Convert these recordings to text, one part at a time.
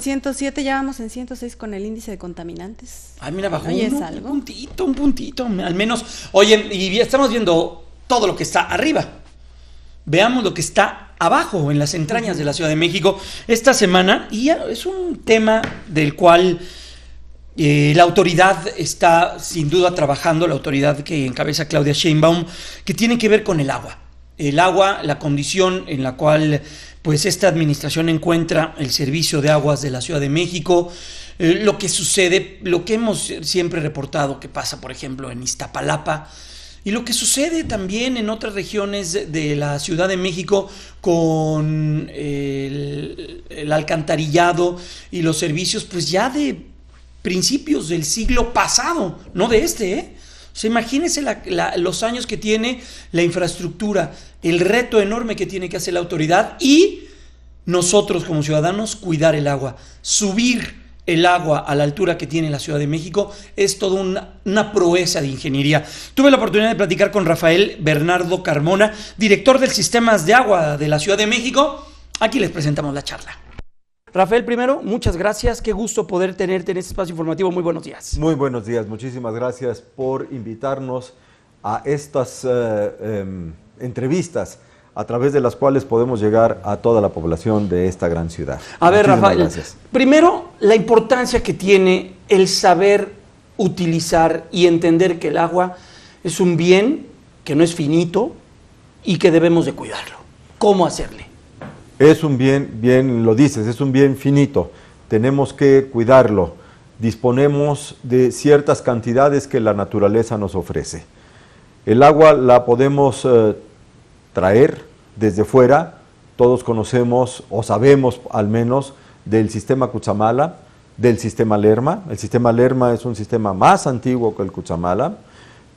107, ya vamos en 106 con el índice de contaminantes. Ay, mira, bajó un puntito, al menos. Oye, y estamos viendo todo lo que está arriba. Veamos lo que está abajo, en las entrañas de la Ciudad de México. Esta semana, y es un tema del cual la autoridad está sin duda trabajando, la autoridad que encabeza Claudia Sheinbaum, que tiene que ver con el agua. El agua, la condición en la cual pues esta administración encuentra el servicio de aguas de la Ciudad de México, lo que sucede, lo que hemos siempre reportado que pasa, por ejemplo, en Iztapalapa, y lo que sucede también en otras regiones de la Ciudad de México con el alcantarillado y los servicios pues ya de principios del siglo pasado, no de este, O sea, imagínense los años que tiene la infraestructura, el reto enorme que tiene que hacer la autoridad y nosotros como ciudadanos cuidar el agua. Subir el agua a la altura que tiene la Ciudad de México es toda una proeza de ingeniería. Tuve la oportunidad de platicar con Rafael Bernardo Carmona, director del Sistemas de Agua de la Ciudad de México. Aquí les presentamos la charla. Rafael, primero, muchas gracias. Qué gusto poder tenerte en este espacio informativo. Muy buenos días. Muy buenos días. Muchísimas gracias por invitarnos a estas entrevistas a través de las cuales podemos llegar a toda la población de esta gran ciudad. A ver, Rafael, gracias. Primero, la importancia que tiene el saber utilizar y entender que el agua es un bien que no es finito y que debemos de cuidarlo. ¿Cómo hacerle? Es un bien, bien lo dices, es un bien finito, tenemos que cuidarlo, disponemos de ciertas cantidades que la naturaleza nos ofrece. El agua la podemos traer desde fuera, todos conocemos o sabemos al menos del sistema Cutzamala, del sistema Lerma. El sistema Lerma es un sistema más antiguo que el Cutzamala.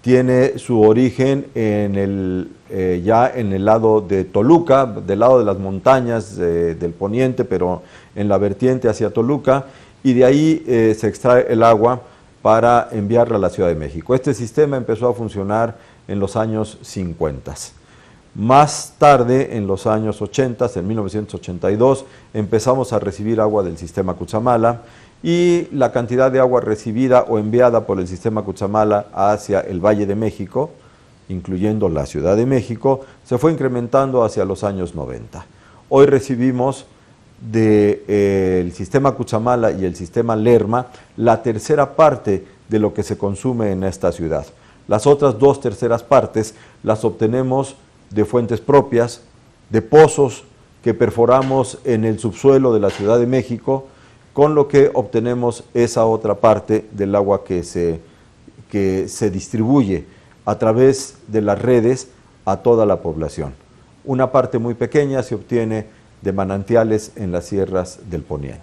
Tiene su origen ya en el lado de Toluca, del lado de las montañas del poniente, pero en la vertiente hacia Toluca, y de ahí se extrae el agua para enviarla a la Ciudad de México. Este sistema empezó a funcionar en los años 50. Más tarde, en los años 80, en 1982, empezamos a recibir agua del sistema Cutzamala, y la cantidad de agua recibida o enviada por el sistema Cutzamala hacia el Valle de México, incluyendo la Ciudad de México, se fue incrementando hacia los años 90. Hoy recibimos del sistema Cutzamala y el sistema Lerma la tercera parte de lo que se consume en esta ciudad. Las otras 2/3 partes las obtenemos de fuentes propias, de pozos que perforamos en el subsuelo de la Ciudad de México, con lo que obtenemos esa otra parte del agua que se distribuye a través de las redes a toda la población. Una parte muy pequeña se obtiene de manantiales en las sierras del poniente.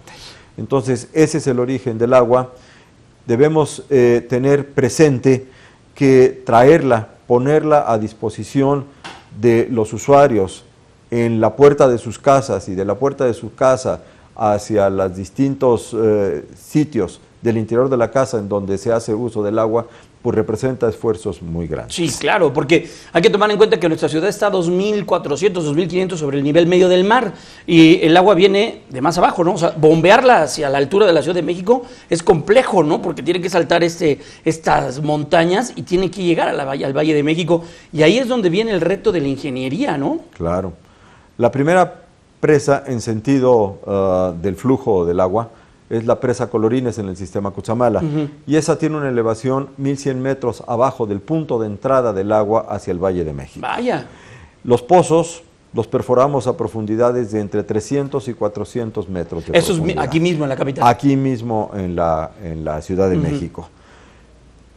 Entonces, ese es el origen del agua. Debemos tener presente que traerla, ponerla a disposición de los usuarios en la puerta de sus casas y de la puerta de su casa hacia los distintos sitios del interior de la casa en donde se hace uso del agua, pues representa esfuerzos muy grandes. Sí, claro, porque hay que tomar en cuenta que nuestra ciudad está a 2.400, 2.500 sobre el nivel medio del mar y el agua viene de más abajo, ¿no? O sea, bombearla hacia la altura de la Ciudad de México es complejo, ¿no? Porque tiene que saltar estas montañas y tiene que llegar al Valle de México, y ahí es donde viene el reto de la ingeniería, ¿no? Claro. La primera presa en sentido del flujo del agua es la presa Colorines en el sistema Cutzamala, y esa tiene una elevación 1.100 metros abajo del punto de entrada del agua hacia el Valle de México. Vaya. Los pozos los perforamos a profundidades de entre 300 y 400 metros de Eso profundidad. es aquí mismo en la capital. Aquí mismo en la Ciudad de México.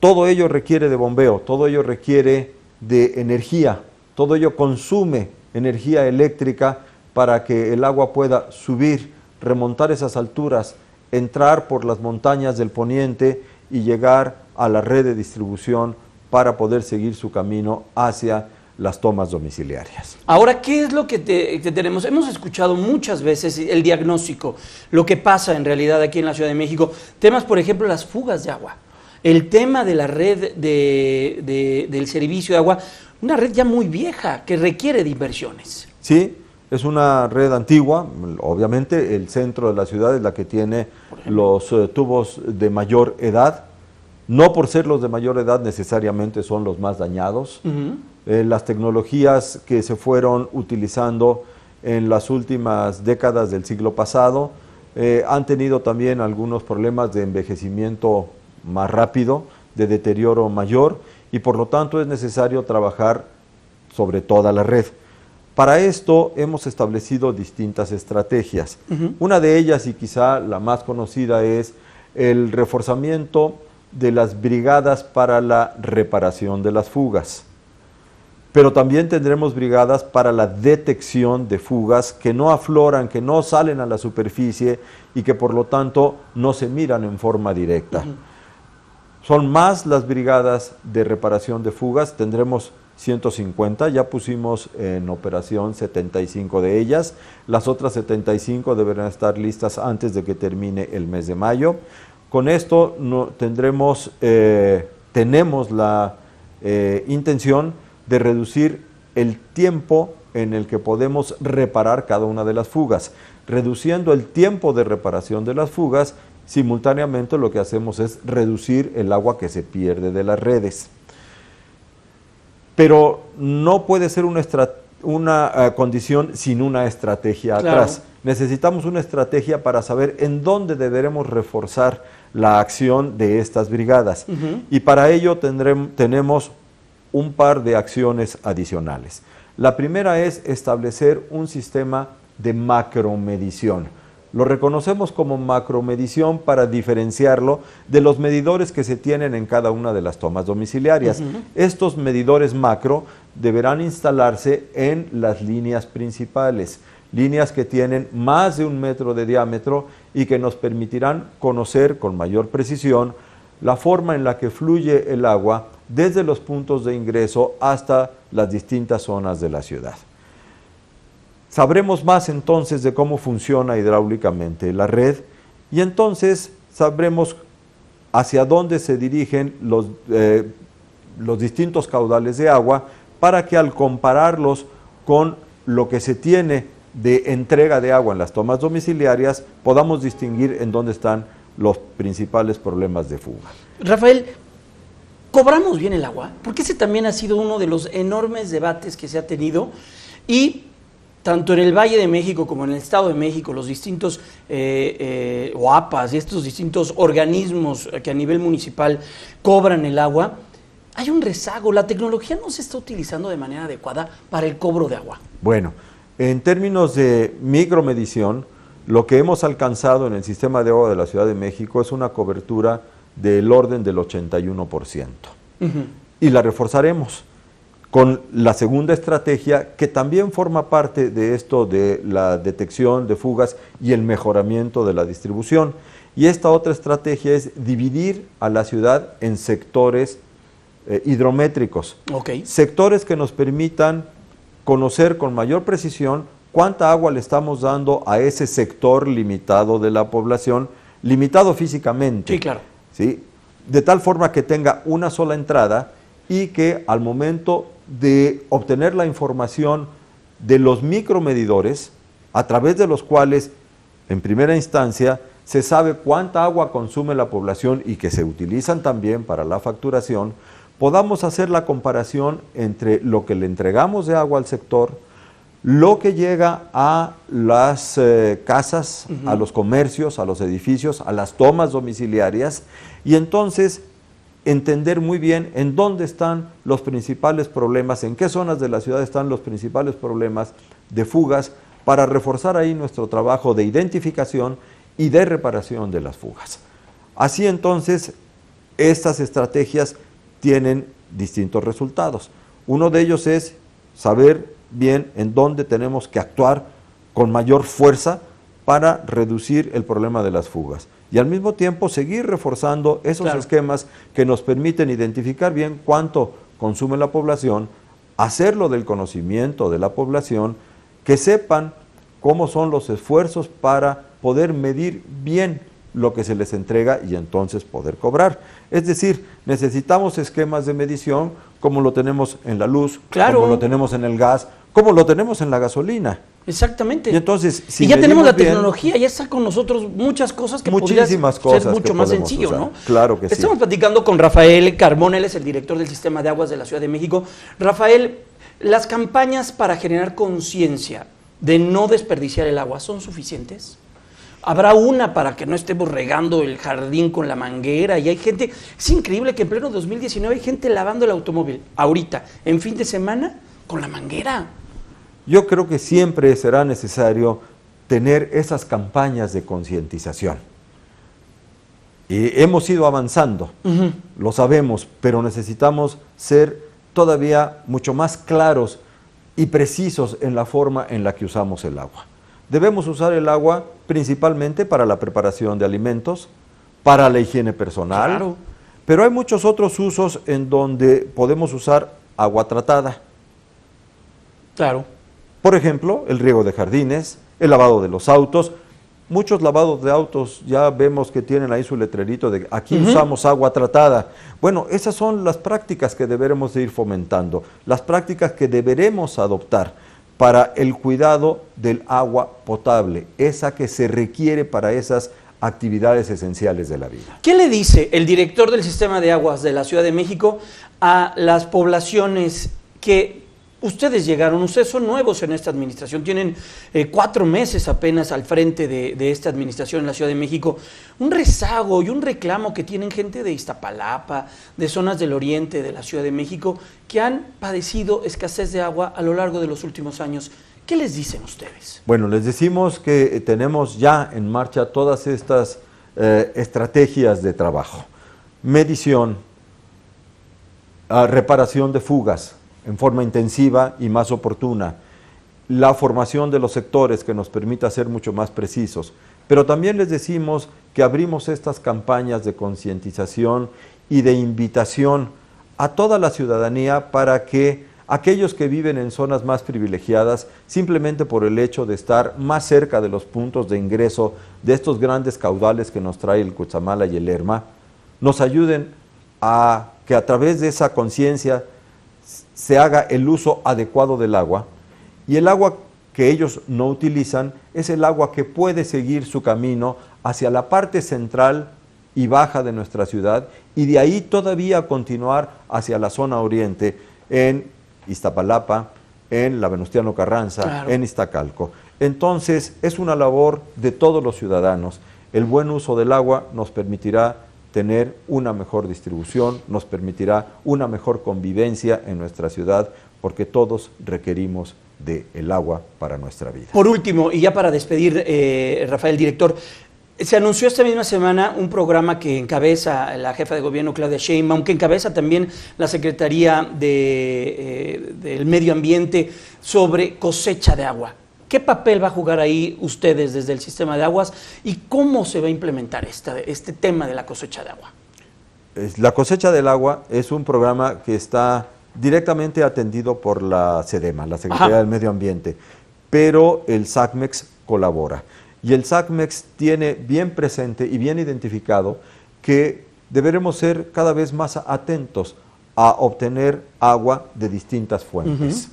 Todo ello requiere de bombeo, todo ello requiere de energía, todo ello consume energía eléctrica para que el agua pueda subir, remontar esas alturas, entrar por las montañas del poniente y llegar a la red de distribución para poder seguir su camino hacia las tomas domiciliarias. Ahora, ¿qué es lo que tenemos? Hemos escuchado muchas veces el diagnóstico, lo que pasa en realidad aquí en la Ciudad de México, temas, por ejemplo, las fugas de agua, el tema de la red del servicio de agua, una red ya muy vieja que requiere de inversiones. Sí, Es una red antigua, obviamente el centro de la ciudad es la que tiene los tubos de mayor edad. No por ser los de mayor edad necesariamente son los más dañados. Las tecnologías que se fueron utilizando en las últimas décadas del siglo pasado han tenido también algunos problemas de envejecimiento más rápido, de deterioro mayor, y por lo tanto es necesario trabajar sobre toda la red. Para esto hemos establecido distintas estrategias. Una de ellas, y quizá la más conocida, es el reforzamiento de las brigadas para la reparación de las fugas. Pero también tendremos brigadas para la detección de fugas que no afloran, que no salen a la superficie y que por lo tanto no se miran en forma directa. Son más las brigadas de reparación de fugas, tendremos 150, ya pusimos en operación 75 de ellas, las otras 75 deberán estar listas antes de que termine el mes de mayo. Con esto tenemos la intención de reducir el tiempo en el que podemos reparar cada una de las fugas. Reduciendo el tiempo de reparación de las fugas, simultáneamente lo que hacemos es reducir el agua que se pierde de las redes. Pero no puede ser una condición sin una estrategia atrás. Necesitamos una estrategia para saber en dónde deberemos reforzar la acción de estas brigadas. Y para ello tenemos un par de acciones adicionales. La primera es establecer un sistema de macromedición. Lo reconocemos como macromedición para diferenciarlo de los medidores que se tienen en cada una de las tomas domiciliarias. Estos medidores macro deberán instalarse en las líneas principales, líneas que tienen más de 1 metro de diámetro y que nos permitirán conocer con mayor precisión la forma en la que fluye el agua desde los puntos de ingreso hasta las distintas zonas de la ciudad. Sabremos más entonces de cómo funciona hidráulicamente la red y entonces sabremos hacia dónde se dirigen los distintos caudales de agua para que al compararlos con lo que se tiene de entrega de agua en las tomas domiciliarias podamos distinguir en dónde están los principales problemas de fuga. Rafael, ¿cobramos bien el agua? Porque ese también ha sido uno de los enormes debates que se ha tenido y tanto en el Valle de México como en el Estado de México, los distintos OAPAs y estos distintos organismos que a nivel municipal cobran el agua, hay un rezago. La tecnología no se está utilizando de manera adecuada para el cobro de agua. Bueno, en términos de micromedición, lo que hemos alcanzado en el sistema de agua de la Ciudad de México es una cobertura del orden del 81%. Y la reforzaremos con la segunda estrategia, que también forma parte de esto de la detección de fugas y el mejoramiento de la distribución. Y esta otra estrategia es dividir a la ciudad en sectores hidrométricos. Sectores que nos permitan conocer con mayor precisión cuánta agua le estamos dando a ese sector limitado de la población, limitado físicamente. Sí, claro. ¿Sí? De tal forma que tenga una sola entrada y que al momento de obtener la información de los micromedidores, a través de los cuales, en primera instancia, se sabe cuánta agua consume la población y que se utilizan también para la facturación, podamos hacer la comparación entre lo que le entregamos de agua al sector, lo que llega a las casas, a los comercios, a los edificios, a las tomas domiciliarias, y entonces entender muy bien en dónde están los principales problemas, en qué zonas de la ciudad están los principales problemas de fugas, para reforzar ahí nuestro trabajo de identificación y de reparación de las fugas. Así entonces, estas estrategias tienen distintos resultados. Uno de ellos es saber bien en dónde tenemos que actuar con mayor fuerza para reducir el problema de las fugas. Y al mismo tiempo seguir reforzando esos esquemas que nos permiten identificar bien cuánto consume la población, hacerlo del conocimiento de la población, que sepan cómo son los esfuerzos para poder medir bien lo que se les entrega y entonces poder cobrar. Es decir, necesitamos esquemas de medición como lo tenemos en la luz, como lo tenemos en el gas, como lo tenemos en la gasolina. Exactamente. Y entonces, si y ya tenemos la medimos bien, tecnología, ya está con nosotros muchas cosas que muchísimas podría cosas ser mucho que más podemos sencillo, usar. ¿no? Claro que sí. Estamos platicando con Rafael Carmona, él es el director del Sistema de Aguas de la Ciudad de México. Rafael, las campañas para generar conciencia de no desperdiciar el agua, ¿son suficientes? ¿Habrá una para que no estemos regando el jardín con la manguera? Y hay gente, es increíble que en pleno 2019 hay gente lavando el automóvil, ahorita, en fin de semana, con la manguera. Yo creo que siempre será necesario tener esas campañas de concientización. Y hemos ido avanzando, lo sabemos, pero necesitamos ser todavía mucho más claros y precisos en la forma en la que usamos el agua. Debemos usar el agua principalmente para la preparación de alimentos, para la higiene personal, Claro. pero hay muchos otros usos en donde podemos usar agua tratada. Claro. Por ejemplo, el riego de jardines, el lavado de los autos. Muchos lavados de autos ya vemos que tienen ahí su letrerito de aquí usamos agua tratada. Bueno, esas son las prácticas que deberemos de ir fomentando, las prácticas que deberemos adoptar para el cuidado del agua potable, esa que se requiere para esas actividades esenciales de la vida. ¿Qué le dice el director del Sistema de Aguas de la Ciudad de México a las poblaciones que ustedes llegaron? Ustedes son nuevos en esta administración, tienen 4 meses apenas al frente de esta administración en la Ciudad de México. Un rezago y un reclamo que tienen gente de Iztapalapa, de zonas del oriente de la Ciudad de México, que han padecido escasez de agua a lo largo de los últimos años. ¿Qué les dicen ustedes? Bueno, les decimos que tenemos ya en marcha todas estas estrategias de trabajo. Medición, reparación de fugas en forma intensiva y más oportuna, la formación de los sectores que nos permita ser mucho más precisos, pero también les decimos que abrimos estas campañas de concientización y de invitación a toda la ciudadanía para que aquellos que viven en zonas más privilegiadas, simplemente por el hecho de estar más cerca de los puntos de ingreso de estos grandes caudales que nos trae el Cutzamala y el Lerma, nos ayuden a que a través de esa conciencia se haga el uso adecuado del agua, y el agua que ellos no utilizan es el agua que puede seguir su camino hacia la parte central y baja de nuestra ciudad, y de ahí todavía continuar hacia la zona oriente, en Iztapalapa, en la Venustiano Carranza, Claro. en Iztacalco. Entonces, es una labor de todos los ciudadanos. El buen uso del agua nos permitirá tener una mejor distribución, nos permitirá una mejor convivencia en nuestra ciudad, porque todos requerimos del agua para nuestra vida. Por último, y ya para despedir, Rafael, director, se anunció esta misma semana un programa que encabeza la jefa de gobierno, Claudia Sheinbaum, que encabeza también la Secretaría del Medio Ambiente, sobre cosecha de agua. ¿Qué papel va a jugar ahí ustedes desde el Sistema de Aguas y cómo se va a implementar este tema de la cosecha de agua? La cosecha del agua es un programa que está directamente atendido por la SEDEMA, la Secretaría del Medio Ambiente, pero el SACMEX colabora. Y el SACMEX tiene bien presente y bien identificado que deberemos ser cada vez más atentos a obtener agua de distintas fuentes.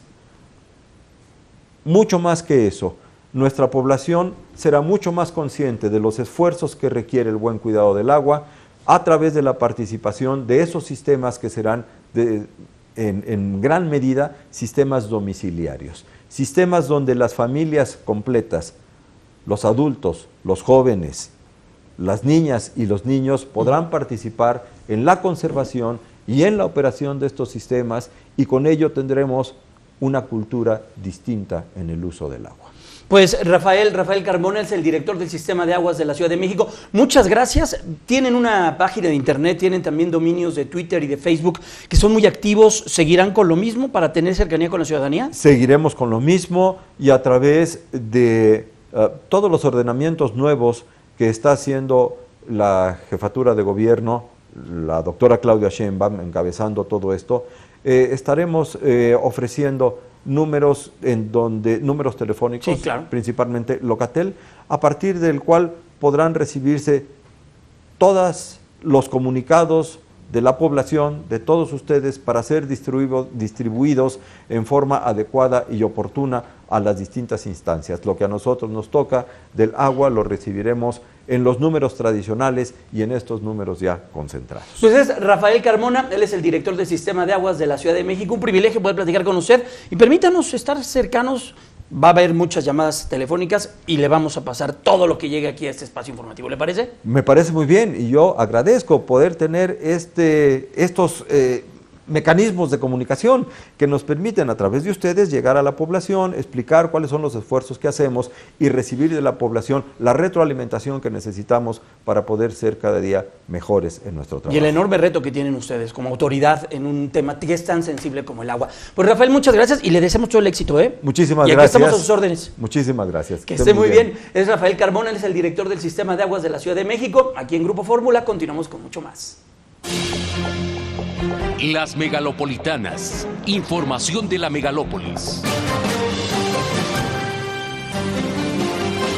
Mucho más que eso, nuestra población será mucho más consciente de los esfuerzos que requiere el buen cuidado del agua a través de la participación de esos sistemas que serán en gran medida sistemas domiciliarios, sistemas donde las familias completas, los adultos, los jóvenes, las niñas y los niños podrán participar en la conservación y en la operación de estos sistemas, y con ello tendremos una cultura distinta en el uso del agua. Pues Rafael Carmona es el director del Sistema de Aguas de la Ciudad de México. Muchas gracias. Tienen una página de internet, tienen también dominios de Twitter y de Facebook que son muy activos. ¿Seguirán con lo mismo para tener cercanía con la ciudadanía? Seguiremos con lo mismo, y a través de todos los ordenamientos nuevos que está haciendo la jefatura de gobierno, la doctora Claudia Sheinbaum encabezando todo esto, estaremos ofreciendo números telefónicos, sí, claro, principalmente Locatel, a partir del cual podrán recibirse todos los comunicados, de la población, de todos ustedes, para ser distribuidos en forma adecuada y oportuna a las distintas instancias. Lo que a nosotros nos toca del agua lo recibiremos en los números tradicionales y en estos números ya concentrados. Pues es Rafael Carmona, él es el director del Sistema de Aguas de la Ciudad de México. Un privilegio poder platicar con usted y permítanos estar cercanos. Va a haber muchas llamadas telefónicas y le vamos a pasar todo lo que llegue aquí a este espacio informativo. ¿Le parece? Me parece muy bien y yo agradezco poder tener estos mecanismos de comunicación que nos permiten a través de ustedes llegar a la población, explicar cuáles son los esfuerzos que hacemos y recibir de la población la retroalimentación que necesitamos para poder ser cada día mejores en nuestro trabajo. Y el enorme reto que tienen ustedes como autoridad en un tema que es tan sensible como el agua. Pues Rafael, muchas gracias y le deseamos todo el éxito. Muchísimas y aquí gracias. estamos a sus órdenes. Muchísimas gracias. Que esté muy bien. Es Rafael Carmona, él es el director del Sistema de Aguas de la Ciudad de México. Aquí en Grupo Fórmula continuamos con mucho más. Las megalopolitanas. Información de la megalópolis.